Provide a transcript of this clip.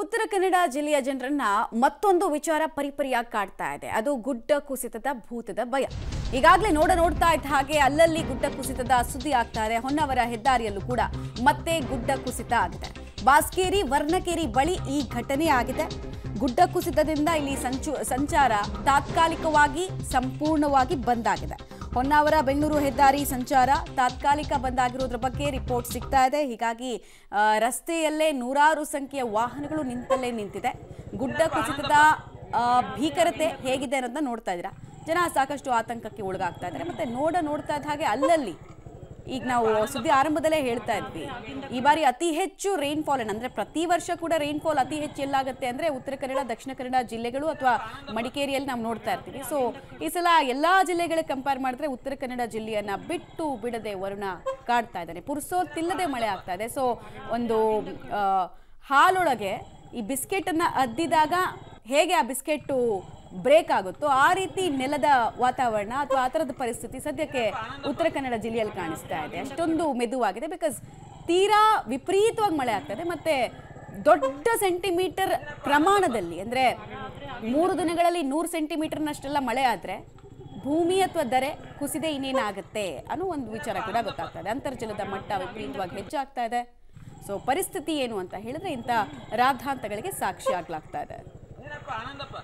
ಉತ್ತರ ಕನ್ನಡ ಜಿಲ್ಲೆಯ ಜನರನ್ನ ಮತ್ತೊಂದು ವಿಚಾರ ಪರಿಪರಿಯಾಗಿ ಕಾಡ್ತಾ ಇದೆ. ಅದು ಗುಡ್ಡ ಕುಸಿತದ ಭೂತದ ಭಯ. ಈಗಾಗಲೇ ನೋಡ್ತಾ ಇದ್ದ ಹಾಗೆ ಅಲ್ಲಲ್ಲಿ ಗುಡ್ಡ ಕುಸಿತದ ಸುದ್ದಿ ಆಗ್ತಾ ಇದೆ. ಹೊನ್ನಾವರ ಹೆದ್ದಾರಿಯಲ್ಲೂ ಕೂಡ ಮತ್ತೆ ಗುಡ್ಡ ಕುಸಿತ ಆಗಿದೆ. ಬಾಸ್ಕೇರಿ ವರ್ಣಕೇರಿ ಬಳಿ ಈ ಘಟನೆ ಆಗಿದೆ. ಗುಡ್ಡ ಕುಸಿತದಿಂದ ಇಲ್ಲಿ ಸಂಚಾರ ತಾತ್ಕಾಲಿಕವಾಗಿ ಸಂಪೂರ್ಣವಾಗಿ ಬಂದ್ ಆಗಿದೆ. ಹೊನ್ನಾವರ ಬೆಂಗಳೂರು ಹೆದ್ದಾರಿ ಸಂಚಾರ ತಾತ್ಕಾಲಿಕ ಬಂದಾಗಿರೋದ್ರ ಬಗ್ಗೆ ರಿಪೋರ್ಟ್ ಸಿಗ್ತಾ ಇದೆ. ಹೀಗಾಗಿ ರಸ್ತೆಯಲ್ಲೇ ನೂರಾರು ಸಂಖ್ಯೆಯ ವಾಹನಗಳು ನಿಂತಲ್ಲೇ ನಿಂತಿದೆ. ಗುಡ್ಡ ಕುಸಿತದ ಭೀಕರತೆ ಹೇಗಿದೆ ಅನ್ನೋದನ್ನ ನೋಡ್ತಾ ಇದ್ದೀರಾ. ಜನ ಸಾಕಷ್ಟು ಆತಂಕಕ್ಕೆ ಒಳಗಾಗ್ತಾ ಇದ್ದಾರೆ. ಮತ್ತೆ ನೋಡ್ತಾ ಇದ್ದ ಹಾಗೆ ಅಲ್ಲಲ್ಲಿ ಈಗ ನಾವು ಸುದ್ದಿ ಆರಂಭದಲ್ಲೇ ಹೇಳ್ತಾ ಇದ್ವಿ, ಈ ಬಾರಿ ಅತಿ ಹೆಚ್ಚು ರೈನ್ಫಾಲ್ ಅಂದ್ರೆ ಪ್ರತಿ ವರ್ಷ ಕೂಡ ರೈನ್ಫಾಲ್ ಅತಿ ಹೆಚ್ಚು ಎಲ್ಲಾಗುತ್ತೆ ಅಂದ್ರೆ ಉತ್ತರ ಕನ್ನಡ ದಕ್ಷಿಣ ಕನ್ನಡ ಜಿಲ್ಲೆಗಳು ಅಥವಾ ಮಡಿಕೇರಿಯಲ್ಲಿ ನಾವು ನೋಡ್ತಾ ಇರ್ತೀವಿ. ಸೊ ಈ ಸಲ ಎಲ್ಲಾ ಜಿಲ್ಲೆಗಳಿಗೆ ಕಂಪೇರ್ ಮಾಡಿದ್ರೆ ಉತ್ತರ ಕನ್ನಡ ಜಿಲ್ಲೆಯನ್ನ ಬಿಟ್ಟು ಬಿಡದೆ ವರುಣ ಕಾಡ್ತಾ ಇದ್ದಾನೆ. ಪುರುಸೋತ್ತಿಲ್ಲದೆ ಮಳೆ ಆಗ್ತಾ ಇದೆ. ಸೊ ಒಂದು ಹಾಲೊಳಗೆ ಈ ಬಿಸ್ಕೆಟ್ ಅನ್ನ ಅದ್ದಿದಾಗ ಹೇಗೆ ಆ ಬಿಸ್ಕೆಟ್ ಬ್ರೇಕ್ ಆಗುತ್ತೋ ಆ ರೀತಿ ನೆಲದ ವಾತಾವರಣ ಅಥವಾ ಆ ಥರದ ಪರಿಸ್ಥಿತಿ ಸದ್ಯಕ್ಕೆ ಉತ್ತರ ಕನ್ನಡ ಜಿಲ್ಲೆಯಲ್ಲಿ ಕಾಣಿಸ್ತಾ ಇದೆ. ಅಷ್ಟೊಂದು ಮೆದುವಾಗಿದೆ. ಬಿಕಾಸ್ ತೀರಾ ವಿಪರೀತವಾಗಿ ಮಳೆ ಆಗ್ತದೆ. ಮತ್ತೆ ದೊಡ್ಡ ಸೆಂಟಿಮೀಟರ್ ಪ್ರಮಾಣದಲ್ಲಿ ಅಂದ್ರೆ 3 ದಿನಗಳಲ್ಲಿ 100 ಸೆಂಟಿಮೀಟರ್ನಷ್ಟೆಲ್ಲ ಮಳೆ ಆದರೆ ಭೂಮಿ ಅಥವಾ ದರೆ ಕುಸಿದೆ ಇನ್ನೇನಾಗುತ್ತೆ ಅನ್ನೋ ಒಂದು ವಿಚಾರ ಕೂಡ ಗೊತ್ತಾಗ್ತದೆ. ಅಂತರ್ಜಲದ ಮಟ್ಟ ವಿಪರೀತವಾಗಿ ಹೆಚ್ಚಾಗ್ತಾ ಇದೆ. ಸೊ ಪರಿಸ್ಥಿತಿ ಏನು ಅಂತ ಹೇಳಿದ್ರೆ ಇಂಥ ರಾದ್ಧಾಂತಗಳಿಗೆ ಸಾಕ್ಷಿ ಆಗ್ಲಾಗ್ತಾ ಇದೆ. ಆನಂದಪ್ಪ